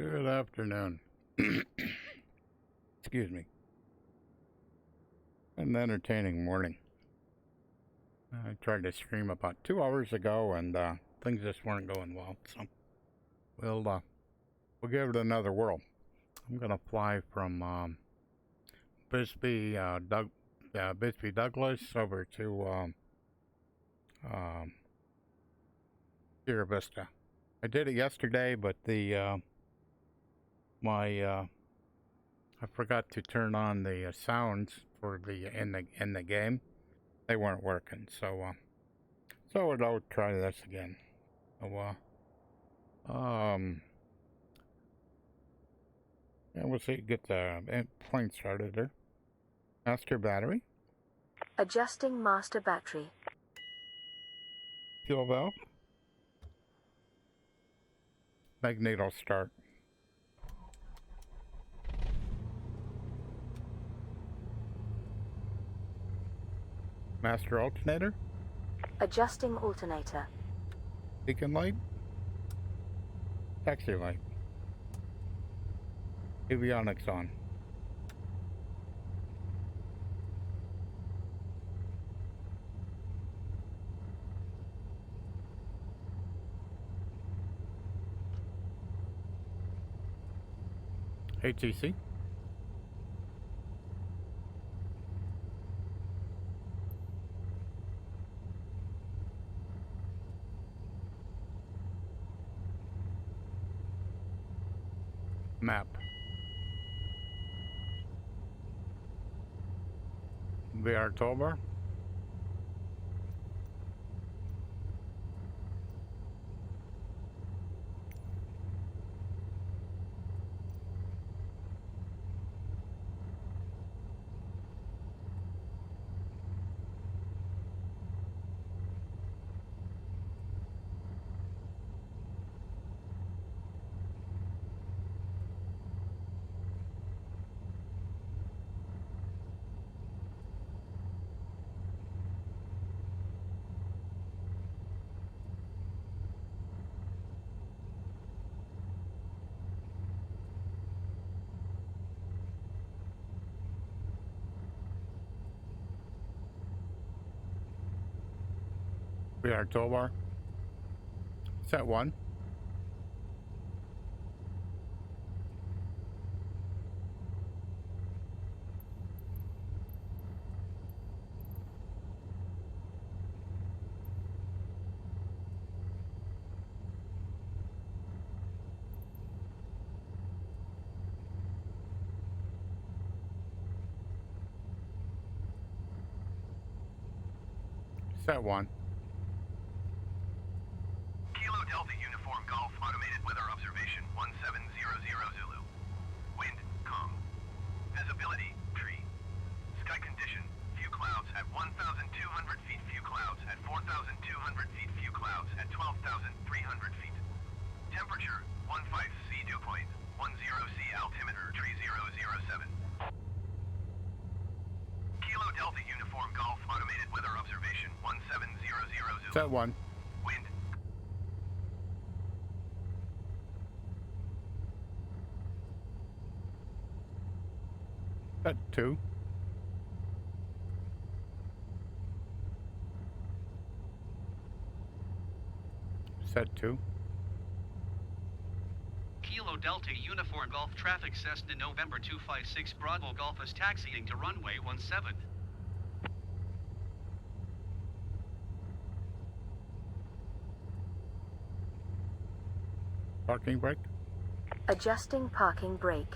Good afternoon. Excuse me. An entertaining morning. I tried to stream about 2 hours ago, and things just weren't going well. So we'll give it another whirl. I'm gonna fly from Bisbee, Bisbee Douglas over to Sierra Vista. I did it yesterday, but I forgot to turn on the sounds for in the game. They weren't working, so I'll try this again. So yeah, we'll see. Get the plane started there. Master battery. Adjusting master battery. Fuel valve. Magneto start. Master alternator. Adjusting alternator. Beacon light. Taxi light. Avionics on. ATC. Map. OVR toolbar. OVR toolbar. Set 1. Set 1. Kilo Delta Uniform Golf Automated Weather Observation 1700 Zulu. Wind, calm. Visibility, tree. Sky condition, few clouds at 1,200 feet, few clouds at 4,200 feet, few clouds at 12,300 feet. Temperature, 15 C dew point, 10 C altimeter, tree 007. Kilo Delta Uniform Golf Automated Weather Observation 1700 Zulu. Set 1. Wind. Set 2. Set 2. Kilo Delta Uniform Golf Traffic Cessna November 256 Bravo Golf is taxiing to runway 17. Parking brake. Adjusting parking brake.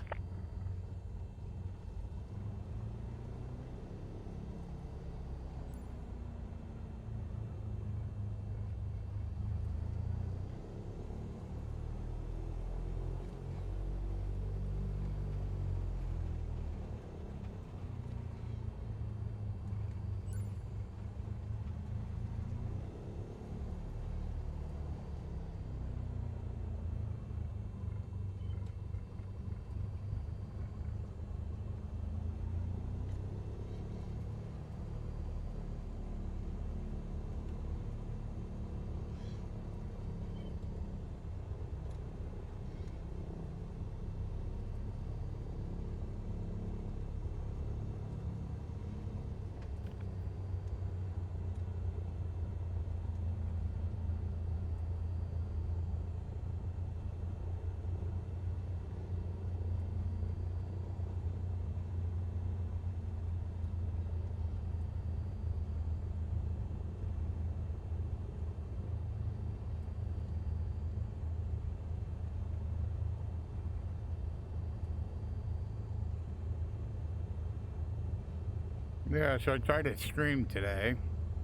Yeah, so I tried to stream today,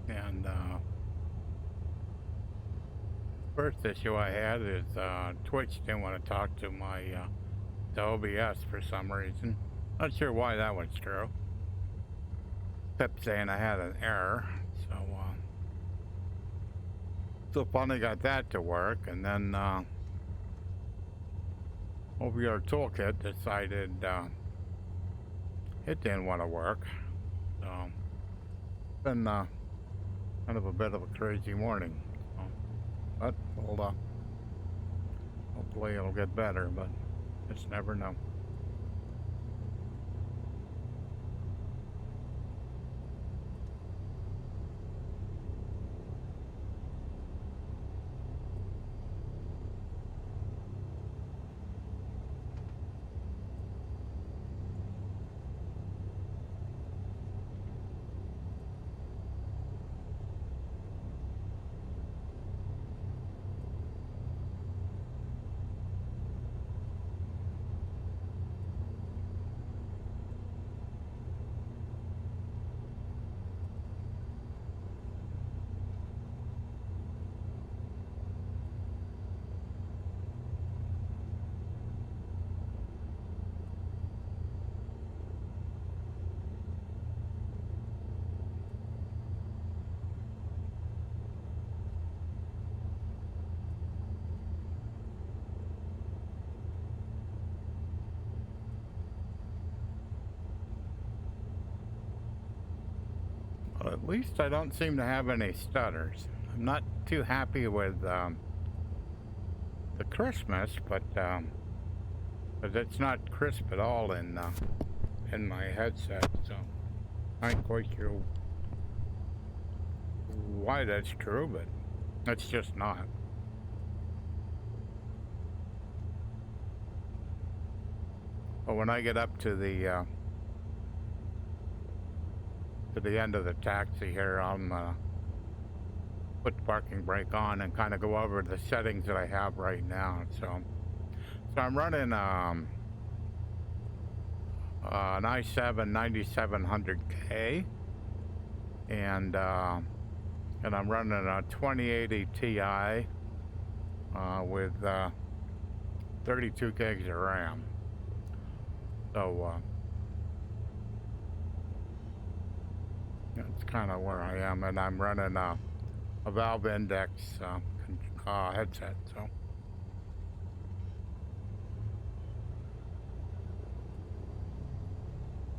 and first issue I had is Twitch didn't want to talk to my to OBS for some reason. Not sure why that was true. Kept saying I had an error, so finally got that to work, and then OVR Toolkit decided it didn't want to work. So it's been kind of a bit of a crazy morning. So, but we'll hopefully it'll get better, but just never know. Well, at least I don't seem to have any stutters. I'm not too happy with the crispness, but it's not crisp at all in my headset, so I ain't quite sure why that's true, but it's just not. But when I get up to the end of the taxi here, I'm put the parking brake on and kind of go over the settings that I have right now. So I'm running an i7 9700K, and I'm running a 2080 Ti with 32 gigs of RAM. So that's kind of where I am, and I'm running a Valve Index headset. So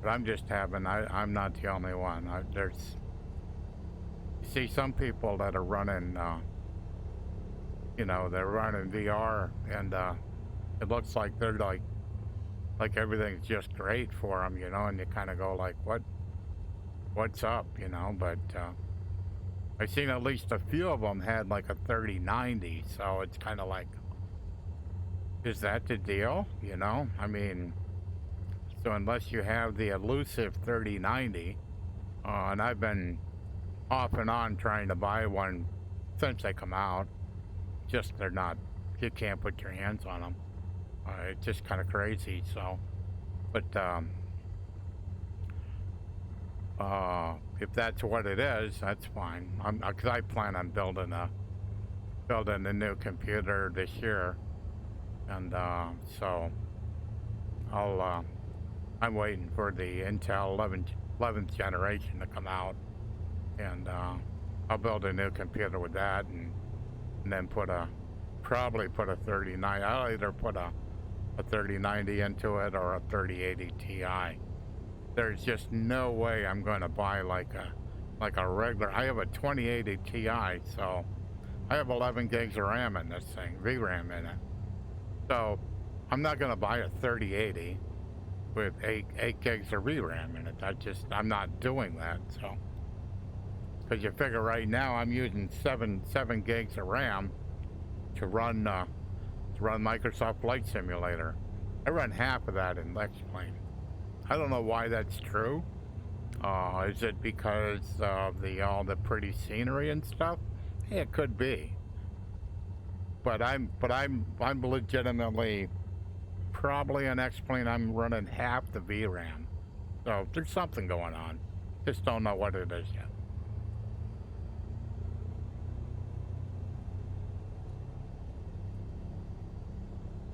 but I'm just having, I'm not the only one. There's, you see some people that are running, you know, they're running VR, and it looks like they're like everything's just great for them, you know, and you kind of go like, what's up, you know? But I've seen at least a few of them had like a 3090, so it's kind of like, is that the deal, you know? I mean, so unless you have the elusive 3090, and I've been off and on trying to buy one since they come out, just they're not, you can't put your hands on them. It's just kind of crazy. So, but if that's what it is, that's fine. Because I plan on building a new computer this year, and so I'm waiting for the Intel 11th generation to come out, and I'll build a new computer with that, and then probably put a 3090. I'll either put a 3090 into it or a 3080 Ti. There's just no way I'm going to buy like a regular. I have a 2080 Ti, so I have 11 gigs of RAM in this thing, VRAM in it. So I'm not going to buy a 3080 with 8 gigs of VRAM in it. I'm not doing that. So, because you figure right now I'm using 7 gigs of RAM to run Microsoft Flight Simulator. I run half of that in X-Plane. I don't know why that's true. Is it because of all the pretty scenery and stuff? Yeah, it could be. But I'm legitimately probably on X-Plane. I'm running half the VRAM. So there's something going on. Just don't know what it is yet.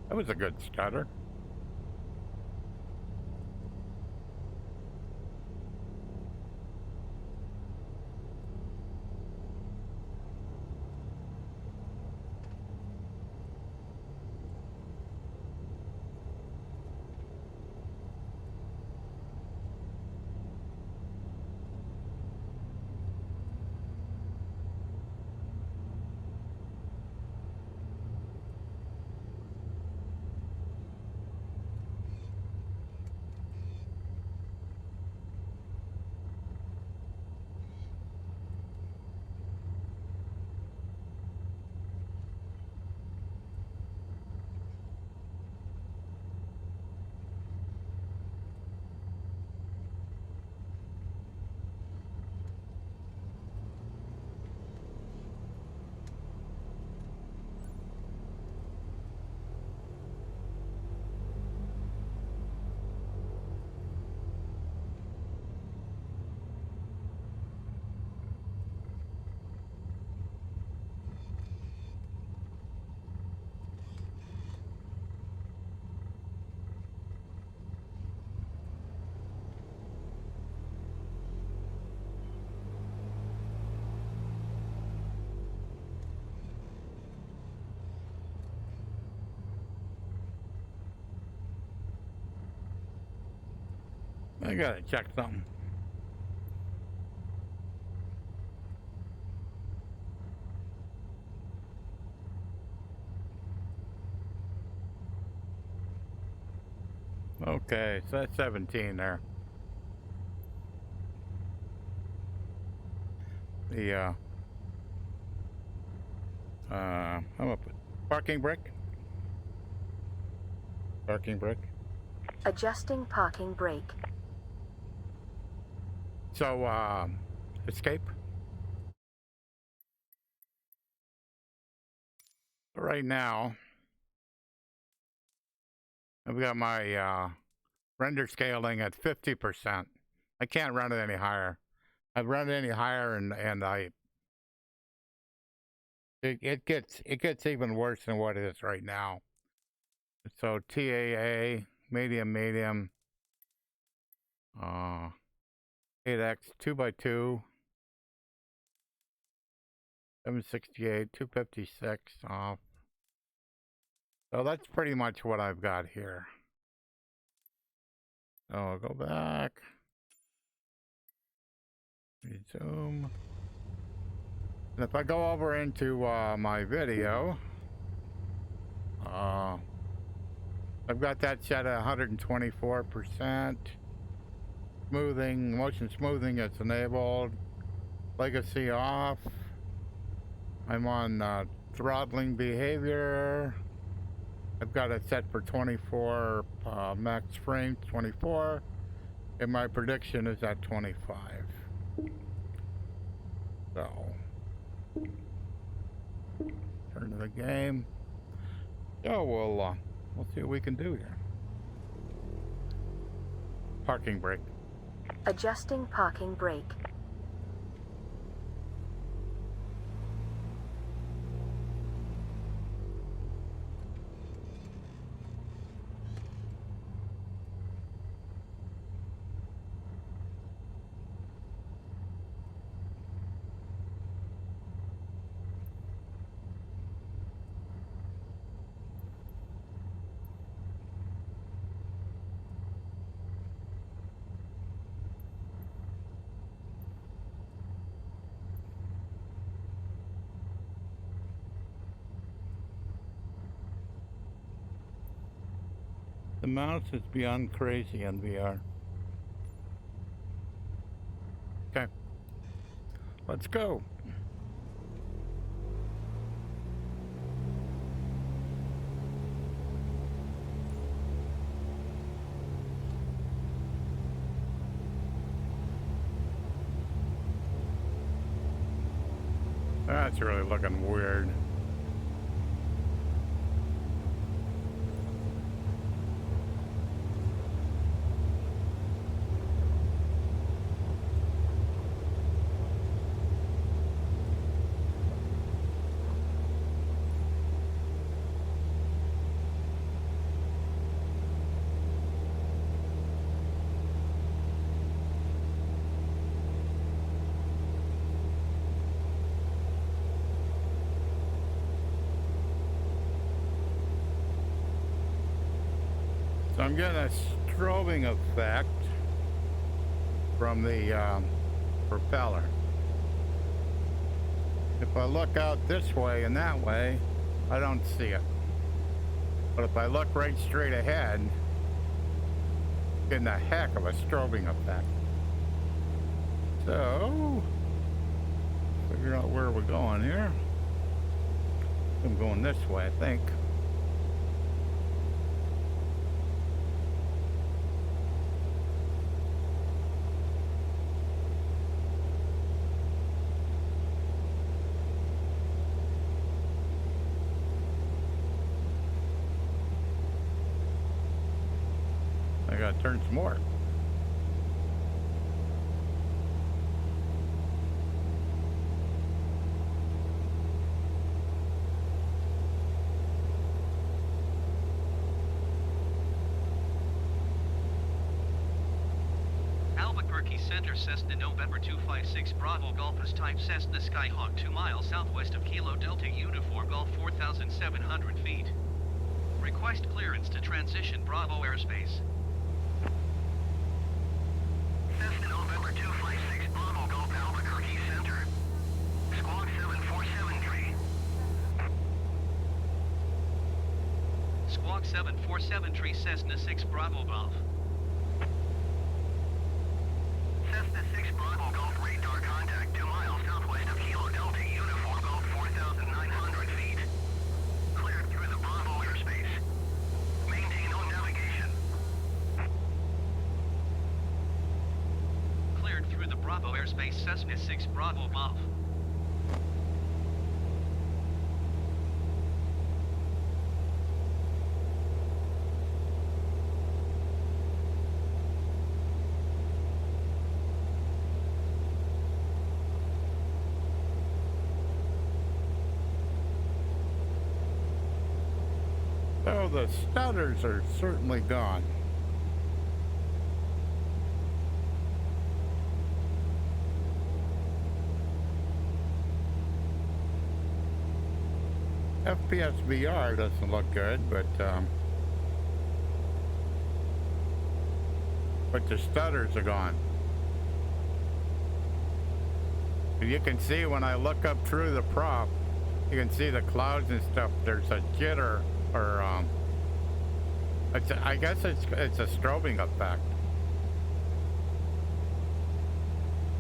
That was a good stutter. I gotta check something. Okay, so that's 17 there. The I'm up with parking brake. Parking brake. Adjusting parking brake. So escape. Right now, I've got my render scaling at 50%. I can't run it any higher. I've run it any higher, and it gets even worse than what it is right now. So TAA, medium, 8x 2x2, 768, 256 off. So that's pretty much what I've got here. So I'll go back, resume. And if I go over into my video, I've got that set at 124%. Smoothing, motion smoothing is enabled. Legacy off. I'm on throttling behavior. I've got it set for 24 max frames, 24, and my prediction is at 25. So, turn to the game. So we'll see what we can do here. Parking brake. Adjusting parking brake. The mouse is beyond crazy in VR. Okay, let's go. That's really looking weird. So I'm getting a strobing effect from the propeller. If I look out this way and that way, I don't see it. But if I look right straight ahead, getting a heck of a strobing effect. So, figure out where we're going here. I'm going this way, I think. I gotta turn some more. Albuquerque Center, Cessna November 256 Bravo Golf is type Cessna Skyhawk 2 miles southwest of Kilo Delta Uniform Golf 4,700 feet. Request clearance to transition Bravo airspace. Cessna November 256 Bravo Golf Albuquerque Center. Squawk 7473. Squawk 747 Cessna 6 Bravo Golf. Cessna 6 Bravo Golf radar contact 2 miles southwest of Kilo Delta Uniform Golf 4,900 feet. Cleared through the Bravo airspace. Maintain on navigation. Cleared through the Bravo airspace, Cessna 6 Bravo Golf. So the stutters are certainly gone. FPS VR doesn't look good, but the stutters are gone. You can see when I look up through the prop, you can see the clouds and stuff. There's a jitter, or I guess it's a strobing effect.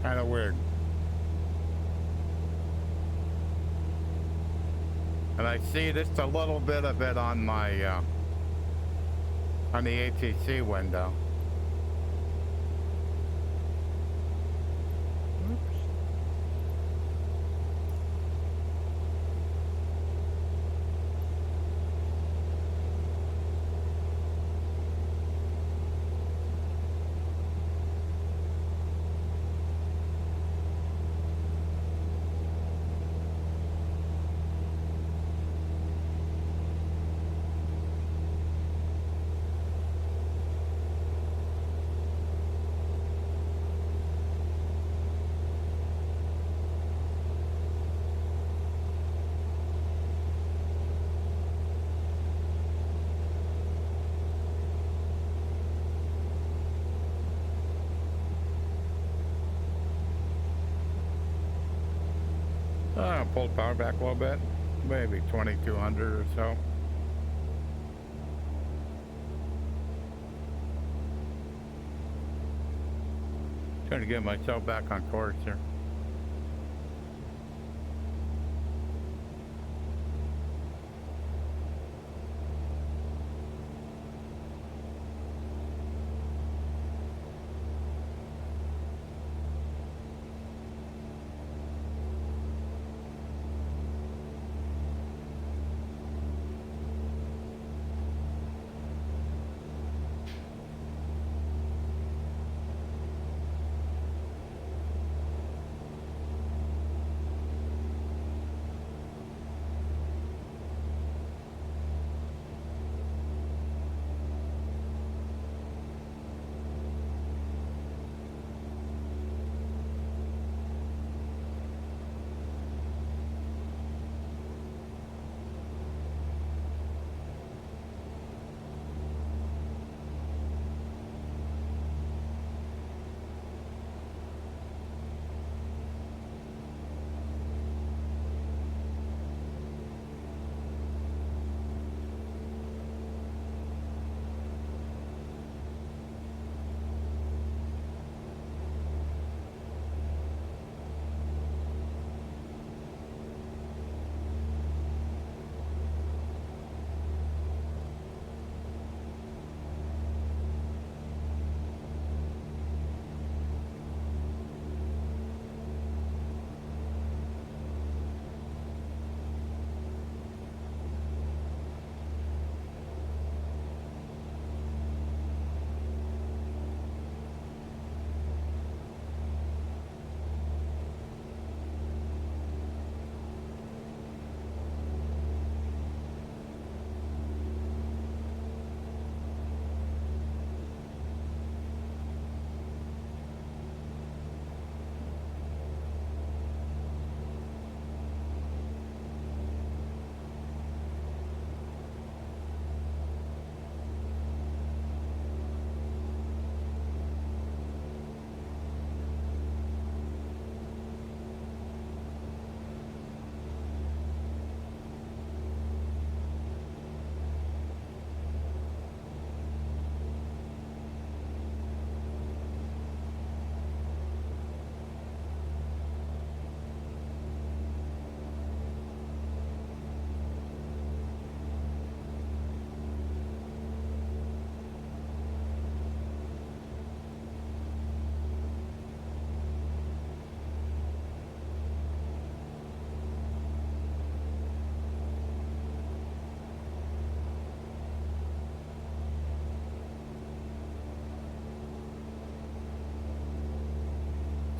Kind of weird. And I see just a little bit of it on my on the ATC window. Oops. Pull the power back a little bit, maybe 2200 or so. Trying to get myself back on course here.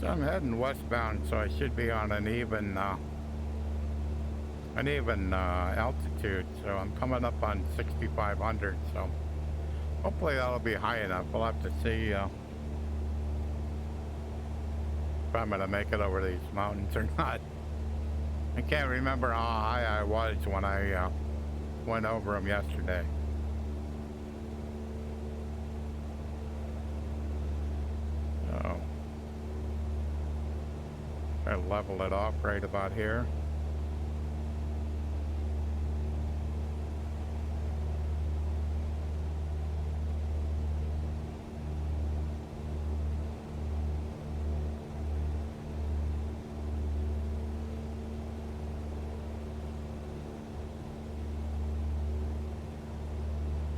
I'm heading westbound, so I should be on an even altitude. So I'm coming up on 6,500. So hopefully that'll be high enough. We'll have to see if I'm gonna make it over these mountains or not. I can't remember how high I was when I went over them yesterday. So I level it off right about here.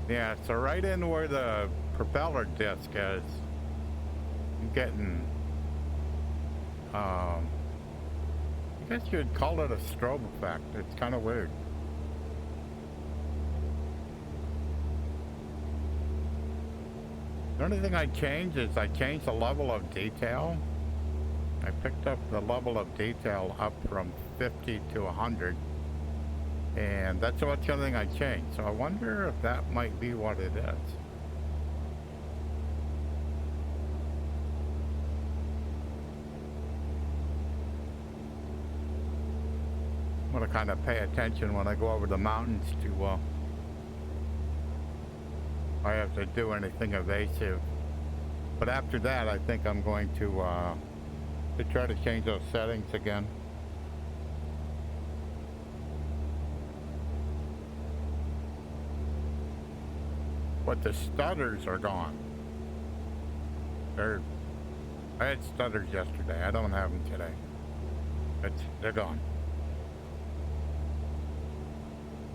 Yeah, so right in where the propeller disc is, I'm getting, I guess you'd call it a strobe effect. It's kind of weird. The only thing I changed is I changed the level of detail. I picked up the level of detail up from 50 to 100. And that's what's the only thing I changed. So I wonder if that might be what it is. I'm gonna kind of pay attention when I go over the mountains to if I have to do anything evasive. But after that, I think I'm going to try to change those settings again. But the stutters are gone. I had stutters yesterday. I don't have them today. They're gone.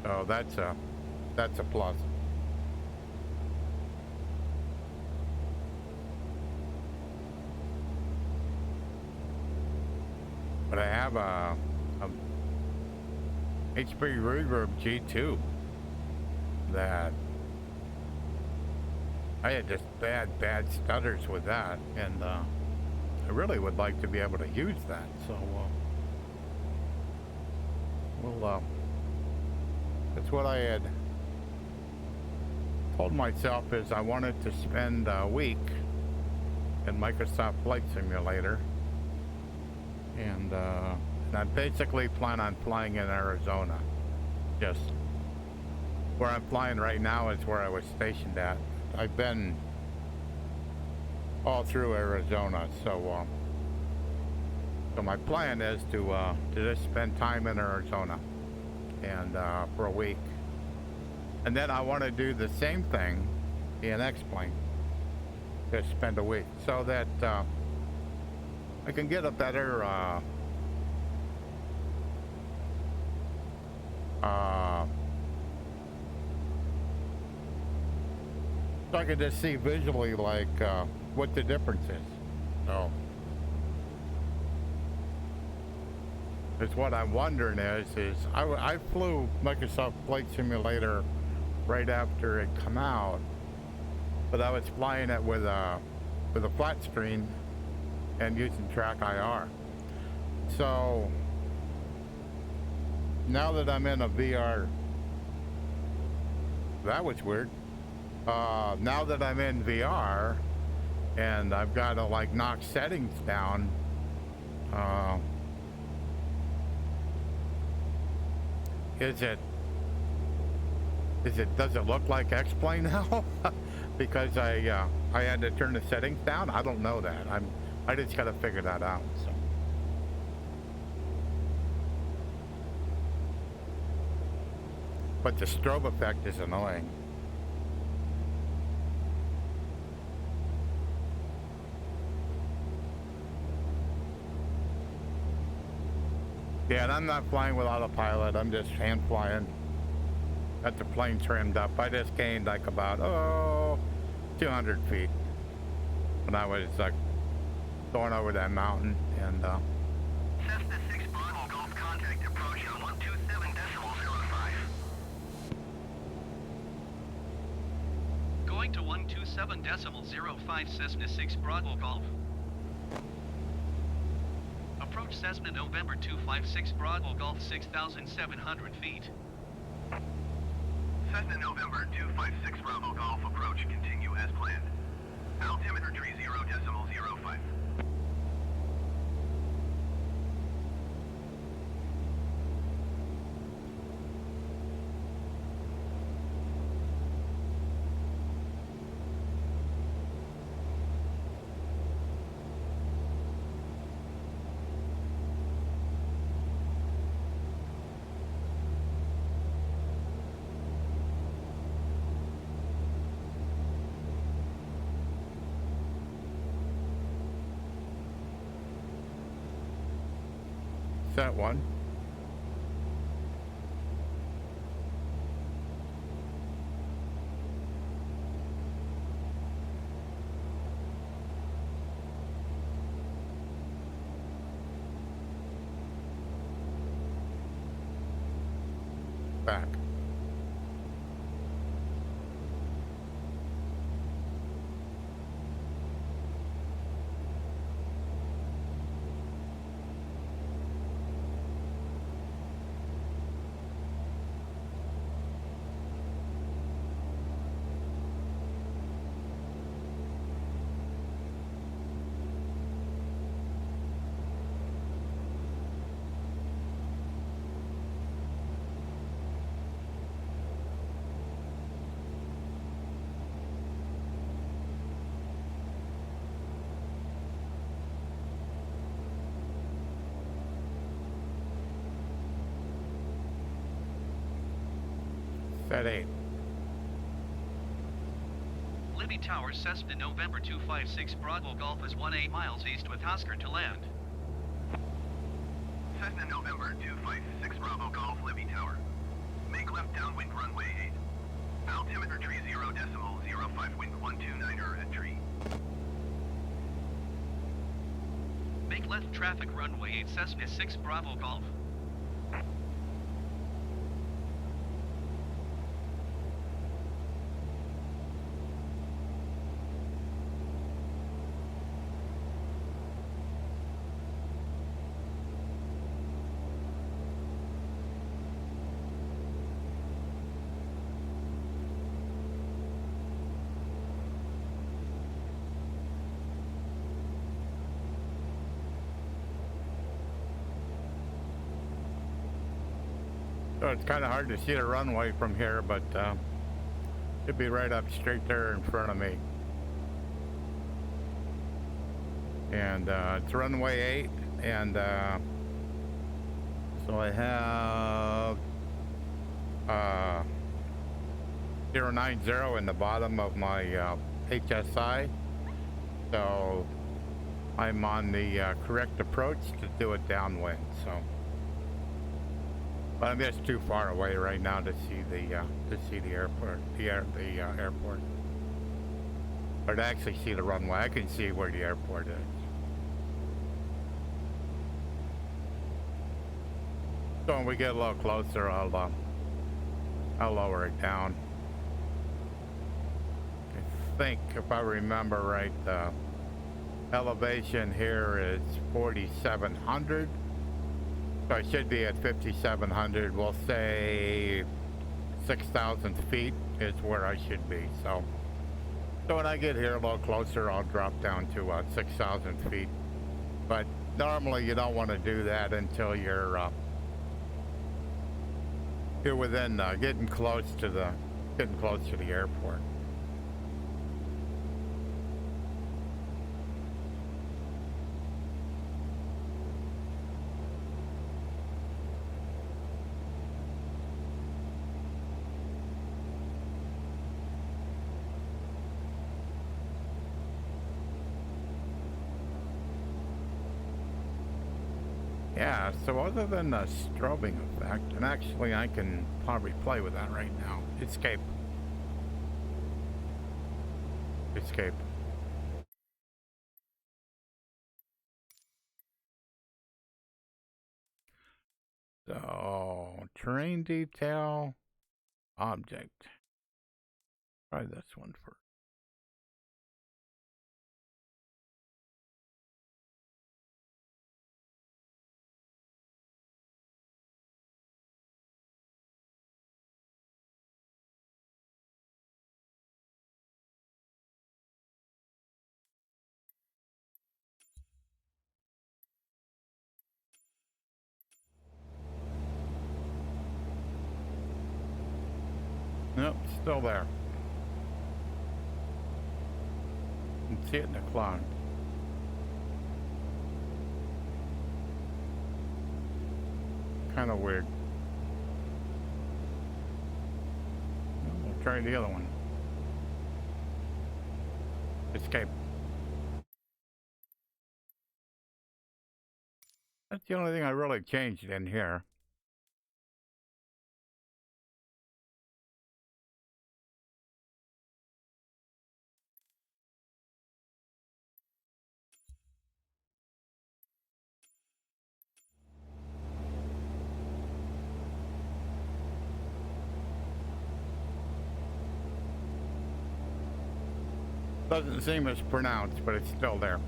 So that's a plus. But I have a HP Reverb G2 that I had just bad stutters with that, and I really would like to be able to use that. So that's what I had told myself is I wanted to spend a week in Microsoft Flight Simulator, and I basically plan on flying in Arizona. Just where I'm flying right now is where I was stationed at. I've been all through Arizona, so my plan is to just spend time in Arizona and for a week, and then I want to do the same thing in X-Plane, just spend a week, so that I can get a better so I can just see visually like what the difference is. So it's what I'm wondering is I flew Microsoft Flight Simulator right after it come out, but I was flying it with a flat screen and using Track IR. So now that I'm in a VR, that was weird. Now that I'm in VR and I've got to like knock settings down, does it look like X-Plane now? Because I had to turn the settings down. I don't know that. I just gotta figure that out. So. But the strobe effect is annoying. Yeah, and I'm not flying without a pilot. I'm just hand flying. Got the plane trimmed up. I just gained like about 200 feet when I was going over that mountain, and Cessna 6 Bravo Golf contact approach on 127.05. Going to 127.05 Cessna 6 Bravo Golf. Approach Cessna November 256 Bravo Golf 6,700 feet. Cessna November 256 Bravo Golf approach continue as planned. Altimeter tree 0.05. Set one. Back. Set 8. Libby Tower Cessna November 256 Bravo Golf is 18 miles east with Oscar to land. Cessna November 256 Bravo Golf Libby Tower. Make left downwind runway 8. Altimeter tree 0.05 wind 129er at tree. Make left traffic runway 8 Cessna 6 Bravo Golf. So it's kind of hard to see the runway from here, but it'd be right up straight there in front of me. And it's runway 8, and so I have 090 in the bottom of my HSI. So I'm on the correct approach to do it downwind. So. But I'm just too far away right now to see the airport, airport, or to actually see the runway. I can see where the airport is. So when we get a little closer, I'll lower it down. I think if I remember right, the elevation here is 4,700. So I should be at 5,700. We'll say 6,000 feet is where I should be. So when I get here a little closer, I'll drop down to 6,000 feet. But normally you don't want to do that until you're within getting close to the airport. Yeah, so other than the strobing effect, and actually I can probably play with that right now. Escape. Escape. So, terrain detail, object. Try this one first. Nope, still there. You can see it in the clouds. Kind of weird. We'll try the other one. Escape. That's the only thing I really changed in here. Doesn't seem as pronounced, but it's still there.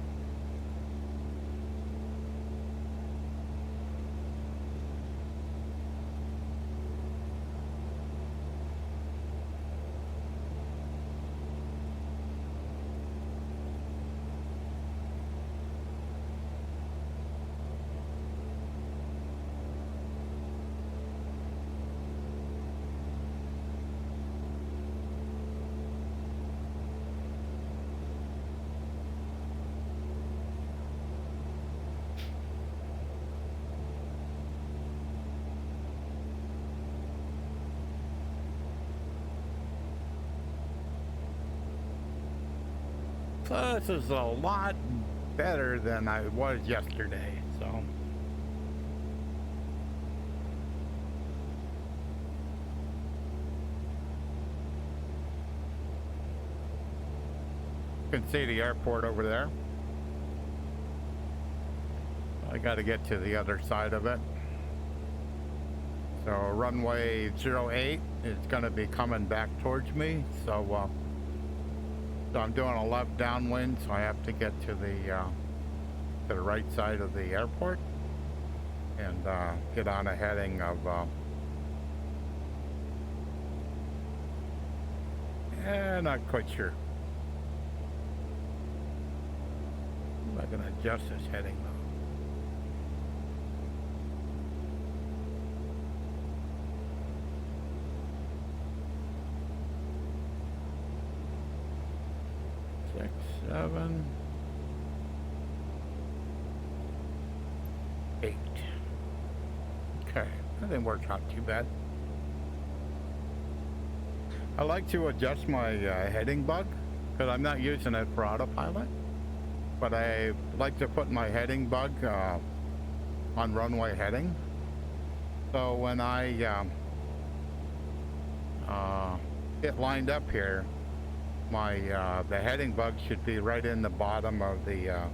So this is a lot better than I was yesterday, so. You can see the airport over there. I got to get to the other side of it. So runway 08 is going to be coming back towards me, so I'm doing a left downwind, so I have to get to the right side of the airport and get on a heading of not quite sure. I'm not going to adjust this heading though. Six, 7, 8. Okay, that didn't work out too bad. I like to adjust my heading bug because I'm not using it for autopilot, but I like to put my heading bug on runway heading. So when I get lined up here, my the heading bug should be right in the bottom of the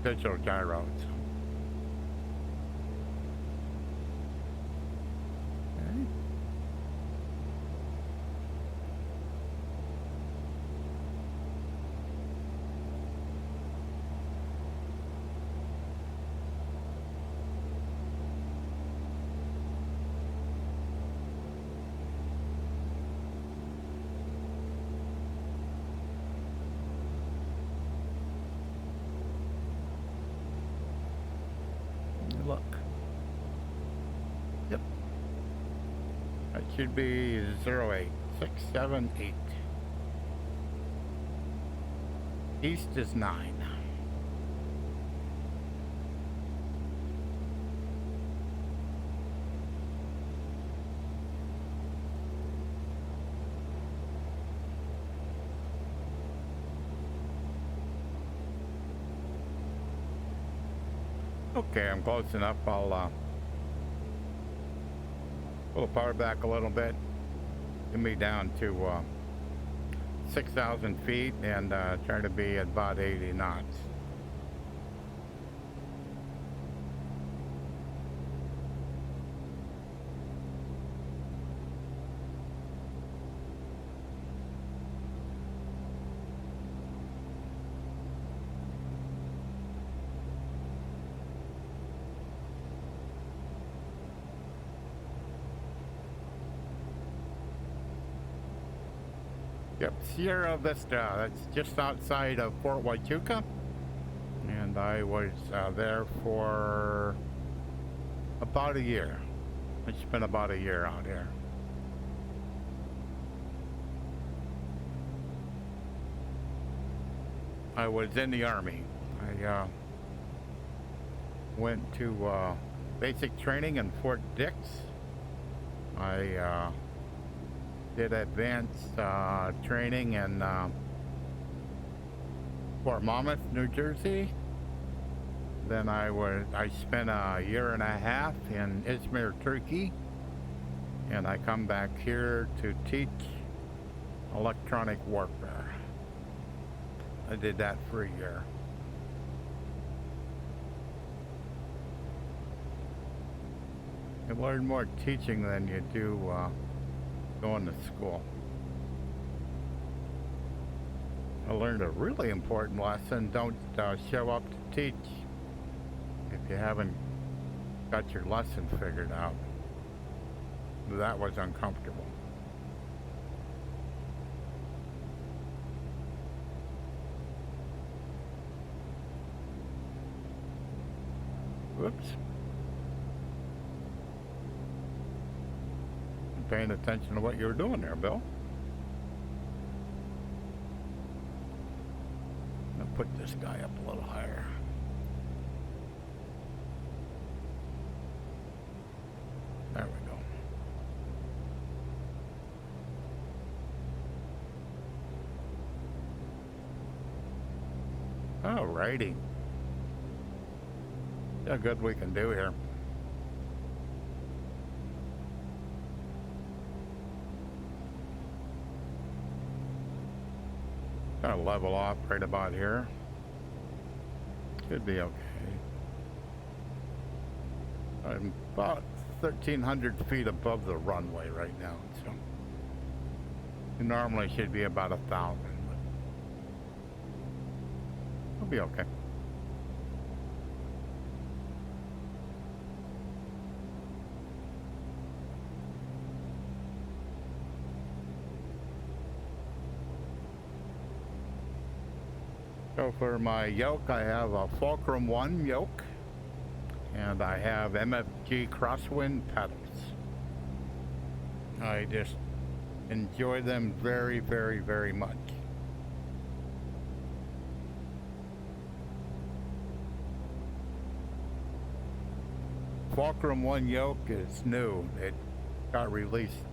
digital gyros. Okay. Look. Yep. That should be 08. 6, 7, 8. East is 9. Okay, I'm close enough. I'll pull the power back a little bit, get me down to 6,000 feet and try to be at about 80 knots. Yep, Sierra Vista, that's just outside of Fort Huachuca, and I was there for About a year. I spent about a year out here. I was in the Army. I went to basic training in Fort Dix. I did advanced training in Fort Monmouth, New Jersey. Then I spent a year and a half in Izmir, Turkey, and I come back here to teach electronic warfare. I did that for a year. You learn more teaching than you do going to school. I learned a really important lesson. Don't show up to teach if you haven't got your lesson figured out. That was uncomfortable. Whoops. I'm paying attention to what you were doing there, Bill. I'll put this guy up a little higher. There we go. Alrighty. See how good we can do here. Gonna level off right about here. Should be okay. I'm about 1,300 feet above the runway right now, so it normally should be about 1,000, but it'll be okay. So for my yoke, I have a Fulcrum 1 yoke, and I have MFG crosswind pedals. I just enjoy them very, very, very much. Fulcrum 1 yoke is new. It got released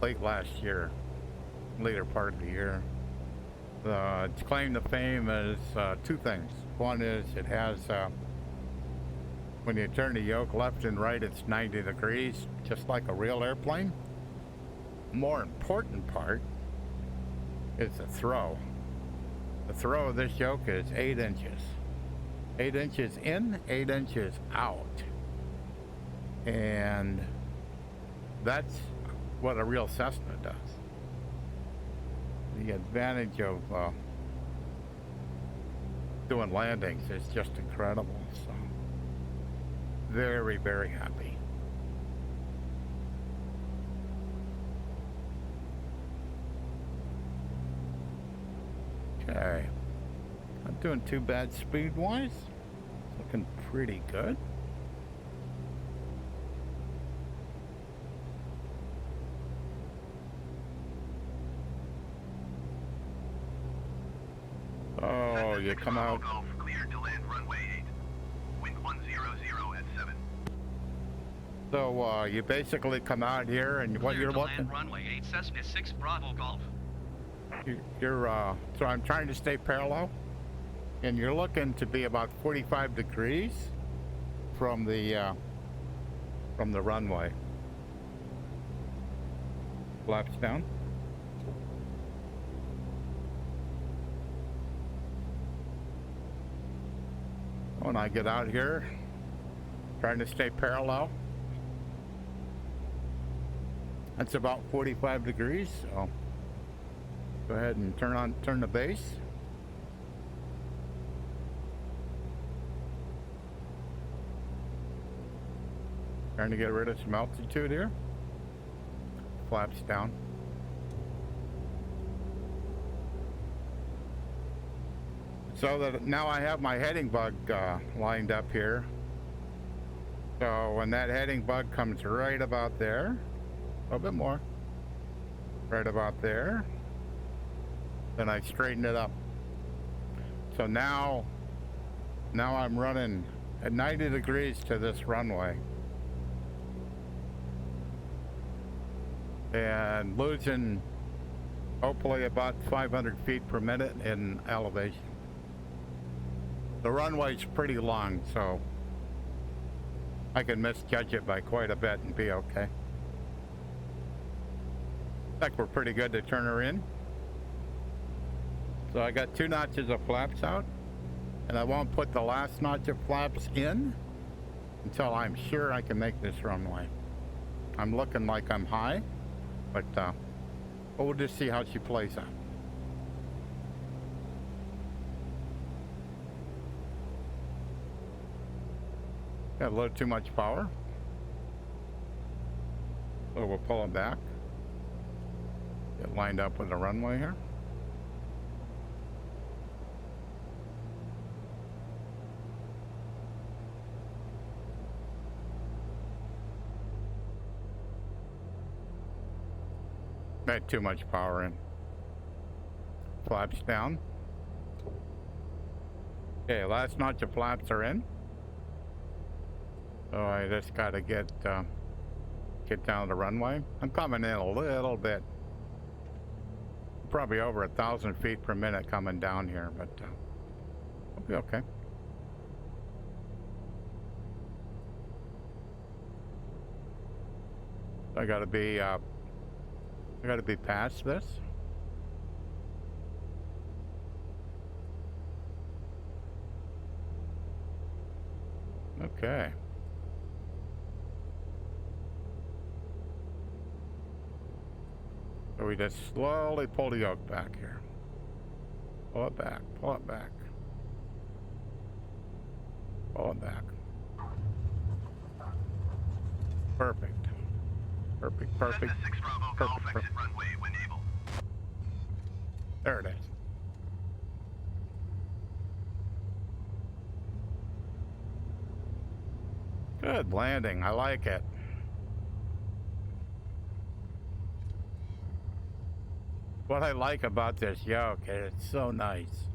late last year, later part of the year. Its claim to fame is two things. One is it has, when you turn the yoke left and right, it's 90 degrees, just like a real airplane. More important part is the throw. The throw of this yoke is 8 inches. 8 inches in, 8 inches out. And that's what a real Cessna does. The advantage of doing landings is just incredible. So very, very happy. Okay, not doing too bad speed wise. Looking pretty good. Oh, you come out. Golf, cleared to land runway 8. Wind 100 at 7. So you basically come out here, and what Cleared you're to looking. land runway 8 Cessna 6 Bravo Golf. You're so I'm trying to stay parallel, and you're looking to be about 45 degrees from the runway. Flaps down. When I get out here, trying to stay parallel. That's about 45 degrees, so go ahead and turn the base. Trying to get rid of some altitude here. Flaps down. So that now I have my heading bug lined up here. So when that heading bug comes right about there, a little bit more, right about there, then I straighten it up. So now I'm running at 90 degrees to this runway and losing hopefully about 500 feet per minute in elevation. The runway's pretty long, so I can misjudge it by quite a bit and be okay. Looks like we're pretty good to turn her in. So I got 2 notches of flaps out, and I won't put the last notch of flaps in until I'm sure I can make this runway. I'm looking like I'm high, but we'll just see how she plays out. Got a little too much power, so we'll pull it back. Get lined up with the runway here. Got too much power in. Flaps down. Okay, last notch of flaps are in. So I just gotta get down the runway. I'm coming in a little bit. Probably over 1,000 feet per minute coming down here, but I'll be okay. I gotta be past this. Okay. So we just slowly pull the yoke back here. Pull it back, pull it back. Pull it back. Perfect. Perfect, perfect. Cessna 6 Bravo Golf exit runway when able. There it is. Good landing, I like it. What I like about this yoke, it's so nice.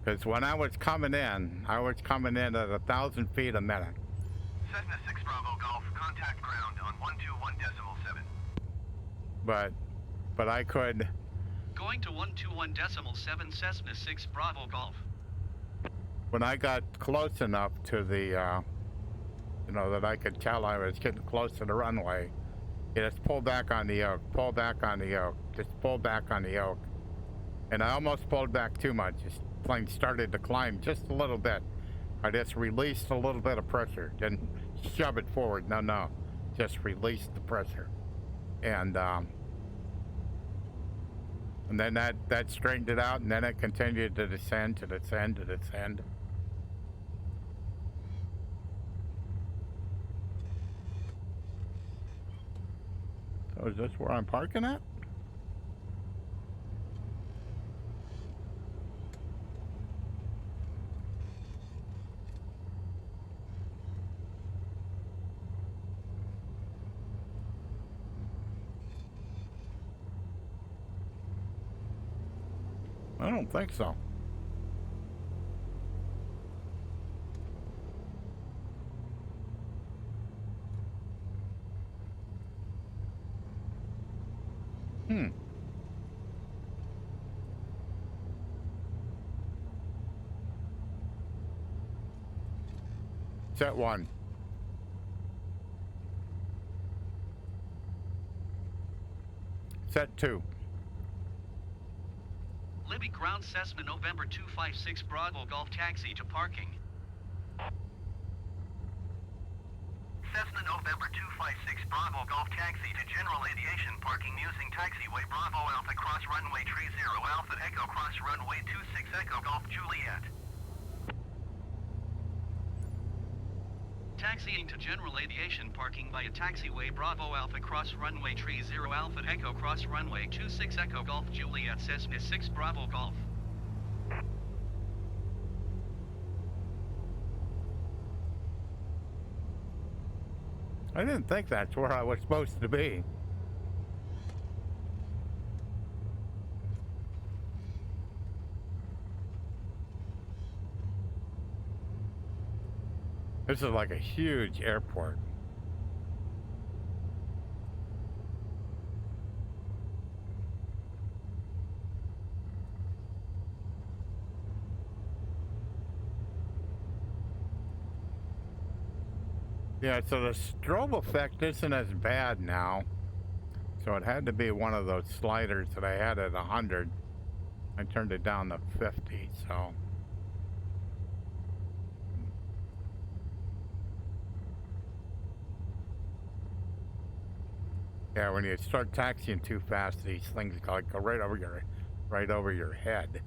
Because when I was coming in at 1,000 feet a minute. Cessna 6 Bravo Golf, contact ground on 121.7. But I could. Going to 121.7 Cessna 6 Bravo Golf. When I got close enough to the, that I could tell I was getting close to the runway, you just pull back on the yoke, pull back on the yoke, just pull back on the yoke. And I almost pulled back too much. This plane started to climb just a little bit. I just released a little bit of pressure, didn't shove it forward, no. Just released the pressure. And then that straightened it out, and then it continued to descend, to descend, to descend. So is this where I'm parking at? I don't think so. Set 1. Set 2. Libby ground Cessna November 256 Bravo Golf taxi to parking. Cessna November 256 Bravo Golf taxi to general aviation parking using taxiway Bravo Alpha cross runway 30 Alpha Echo cross runway 26 Echo Golf Juliet. Taxiing to general aviation parking via taxiway Bravo Alpha cross runway 30 Alpha Echo cross runway 26 Echo Golf Juliet Cessna 6 Bravo Golf. I didn't think that's where I was supposed to be. This is like a huge airport. Yeah, so the strobe effect isn't as bad now. So it had to be one of those sliders that I had at 100. I turned it down to 50, so. Yeah, when you start taxiing too fast, these things go right over your head.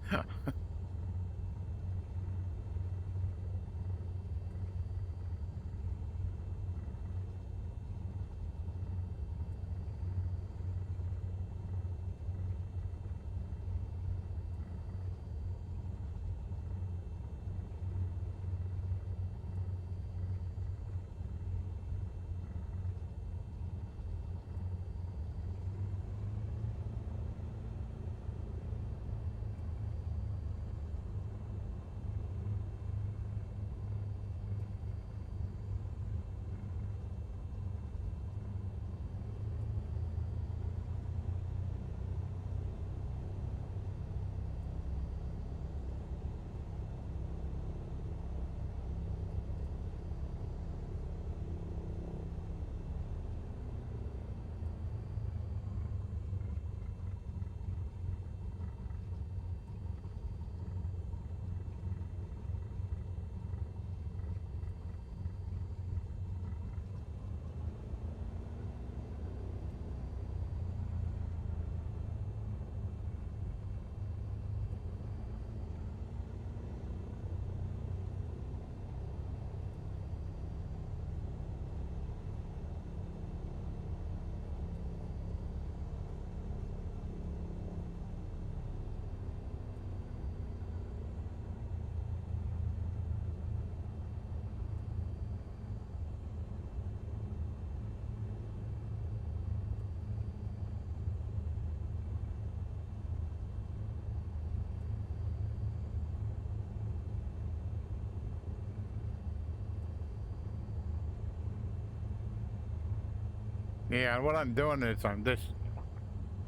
Yeah, and what I'm doing is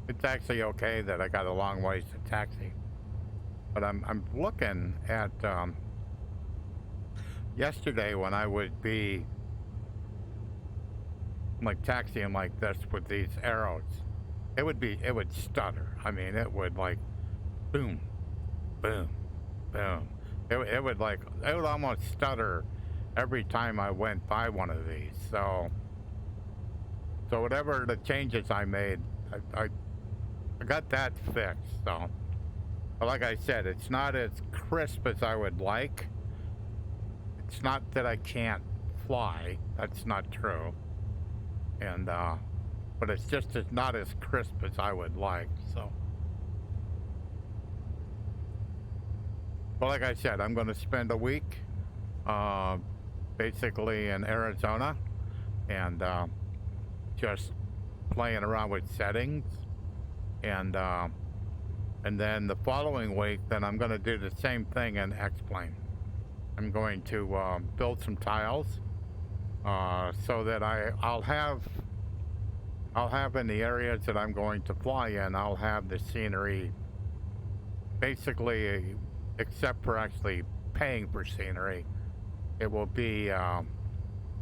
it's actually okay that I got a long ways to taxi. But I'm looking at yesterday when I would be like taxiing like this with these arrows. It would stutter. I mean, it would like boom, boom, boom. It would almost stutter every time I went by one of these. So whatever the changes I made, I got that fixed. So, but like I said, it's not as crisp as I would like. It's not that I can't fly. That's not true. And but it's not as crisp as I would like. So, but like I said, I'm going to spend a week, basically in Arizona, and just playing around with settings, and then the following week, then I'm going to do the same thing in X-Plane. I'm going to build some tiles so that I'll have in the areas that I'm going to fly in, I'll have the scenery basically, except for actually paying for scenery, it will be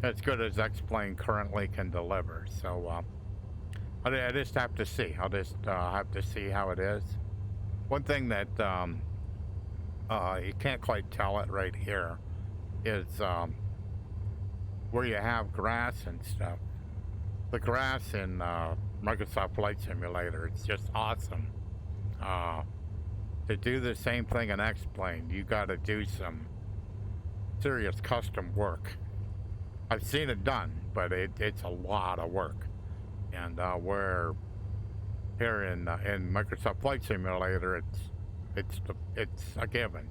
as good as X-Plane currently can deliver. So I just have to see. I'll just have to see how it is. One thing that you can't quite tell it right here is where you have grass and stuff. The grass in Microsoft Flight Simulator, it's just awesome. To do the same thing in X-Plane, you got to do some serious custom work. I've seen it done, but it's a lot of work. And where here in Microsoft Flight Simulator, it's a given,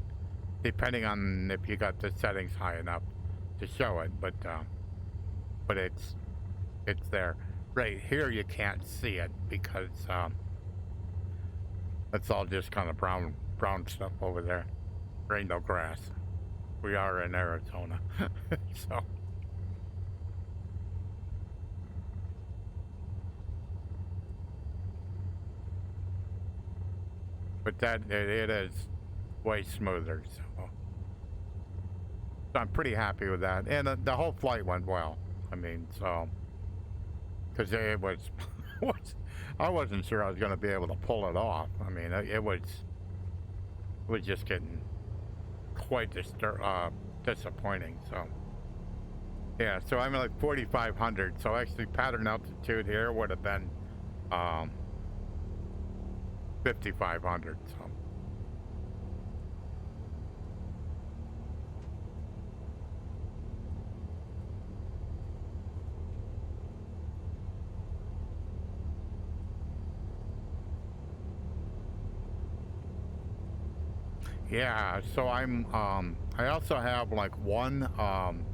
depending on if you got the settings high enough to show it. But it's there. Right here you can't see it because it's all just kind of brown stuff over there. There ain't no grass. We are in Arizona. So but that it is way smoother, so I'm pretty happy with that. And the whole flight went well. I mean, so because it was, I wasn't sure I was going to be able to pull it off. I mean, it was just getting quite disappointing. So yeah, so I'm at like 4,500. So actually, pattern altitude here would have been 5,500. So. Yeah, so I'm I also have like one I'm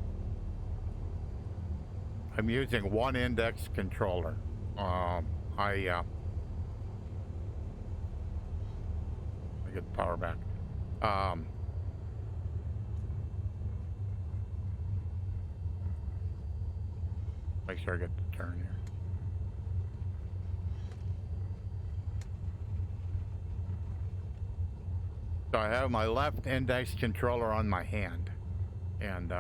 using one index controller. I get the power back. Make sure I get the turn here. So I have my left index controller on my hand, and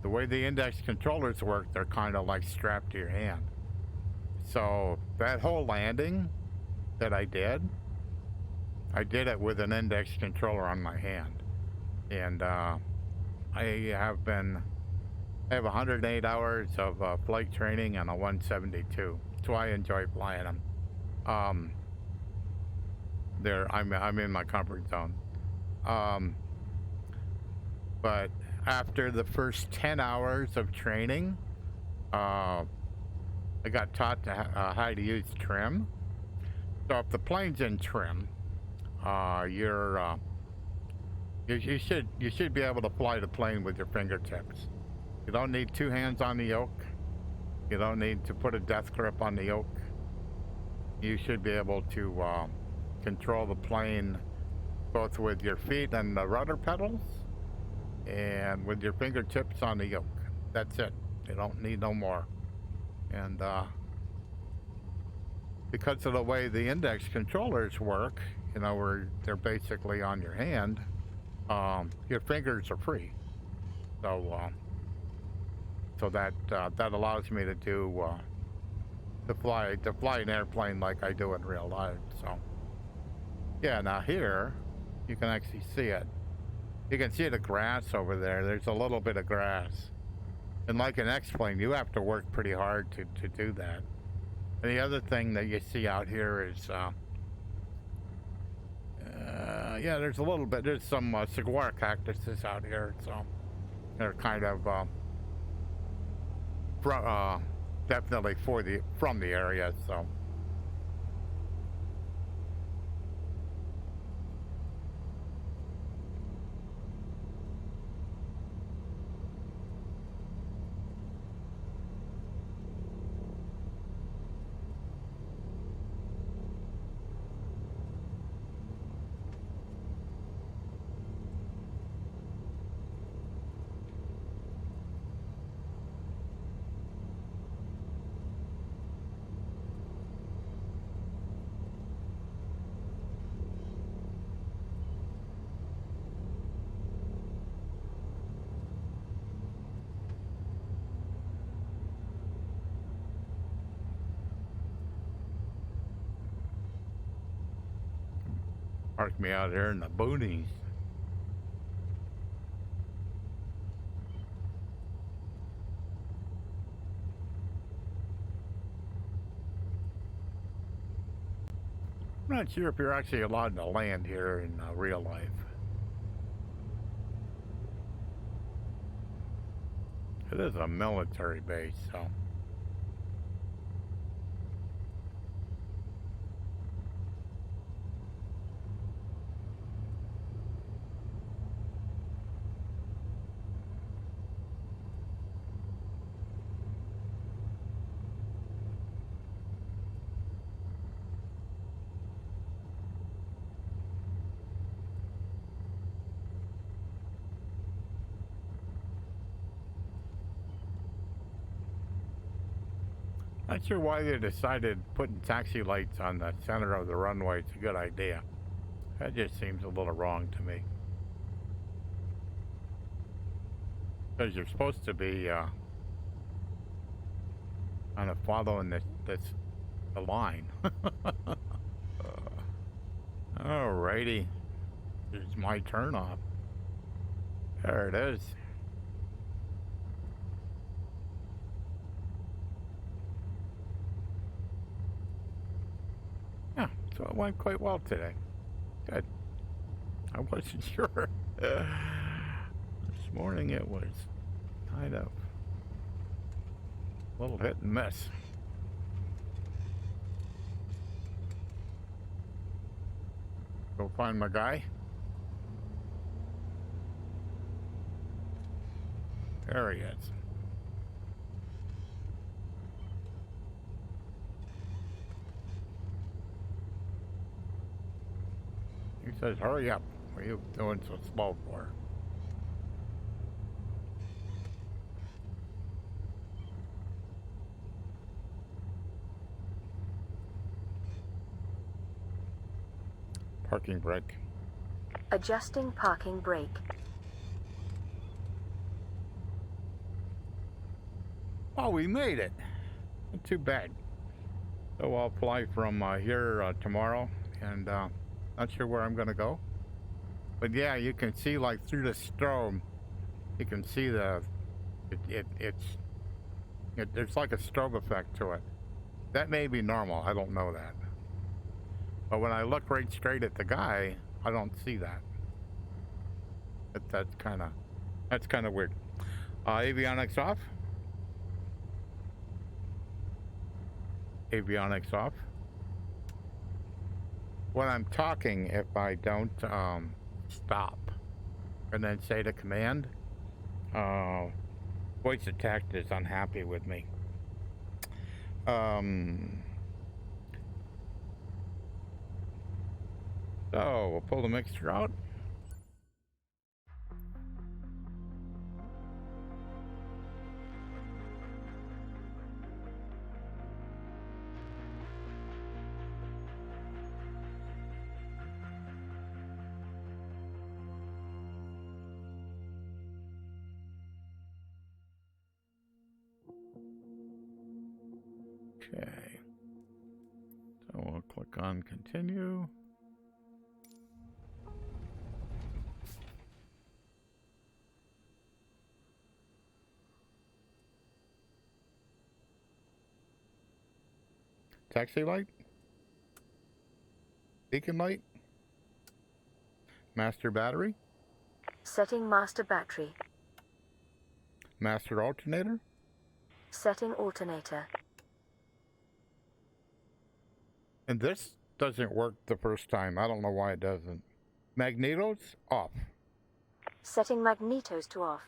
the way the index controllers work, they're kind of like strapped to your hand. So that whole landing that I did it with an index controller on my hand, and I have 108 hours of flight training and a 172, so I enjoy flying them. I'm in my comfort zone. But after the first 10 hours of training, I got taught how to use trim. So if the plane's in trim, you should be able to fly the plane with your fingertips. You don't need two hands on the yoke. You don't need to put a death grip on the yoke. You should be able to control the plane both with your feet and the rudder pedals and with your fingertips on the yoke. That's it. You don't need no more. And because of the way the index controllers work, you know, where they're basically on your hand, your fingers are free. So that allows me to do to fly an airplane like I do in real life. So yeah, now here you can actually see it. You can see the grass over there. There's a little bit of grass, and like an X-plane, you have to work pretty hard to do that. And the other thing that you see out here is yeah, there's some saguaro cactuses out here, so they're kind of definitely from the area. So park me out here in the boonies. I'm not sure if you're actually allowed to land here in real life. It is a military base, so. Not sure why they decided putting taxi lights on the center of the runway. It's a good idea. That just seems a little wrong to me. Because you're supposed to be kind of following the line. Alrighty. Here's my turn off. There it is. Yeah, so it went quite well today. Good. I wasn't sure. This morning it was kind of a little hit and miss. Go find my guy. There he is. He says, hurry up. What are you doing so slow for? Parking brake. Adjusting parking brake. Oh, we made it. Not too bad. So I'll fly from here tomorrow, and not sure where I'm gonna go. But yeah, you can see like through the strobe, you can see there's like a strobe effect to it. That may be normal. I don't know that. But when I look right straight at the guy, I don't see that. That's kind of weird. Avionics off. Avionics off. When I'm talking, if I don't stop and then say the command, VoiceAttack is unhappy with me. So we'll pull the mixture out. Okay. So we'll click on continue. Taxi light, beacon light, master battery, Setting master battery. master alternator, Setting alternator. and this doesn't work the first time. I don't know why it doesn't. Magnetos off. Setting magnetos to off.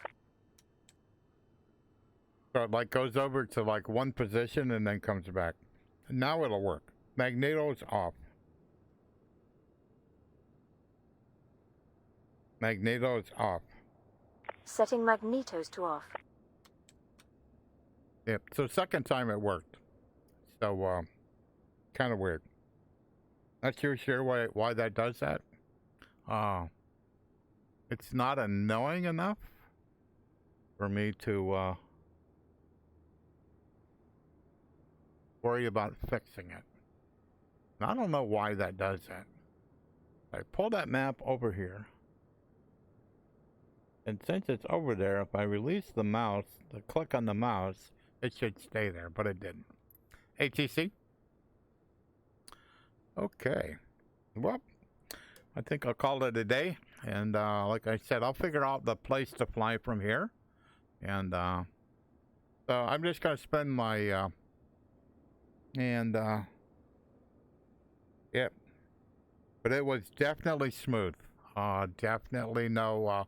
So it like goes over to like one position and then comes back. Now it'll work. Magnetos off. Magnetos off. Setting magnetos to off. Yep. So second time it worked. So kind of weird. Not too sure why that does that. It's not annoying enough for me to worry about fixing it. I don't know why that does that. I pull that map over here, and since it's over there, if I release the mouse, click on the mouse, it should stay there, but it didn't. ATC. Okay. Well, I think I'll call it a day, and like I said, I'll figure out the place to fly from here, and so I'm just gonna spend my yep. But it was definitely smooth. Definitely no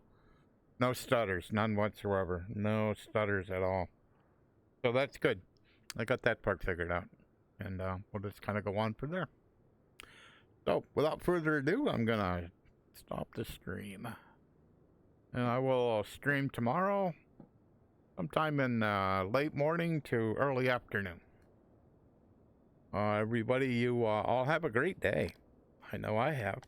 stutters, none whatsoever. No stutters at all. So that's good. I got that part figured out. And we'll just kind of go on from there. So without further ado, I'm gonna stop the stream. And I will stream tomorrow, sometime in late morning to early afternoon. Everybody, you all have a great day. I know I have.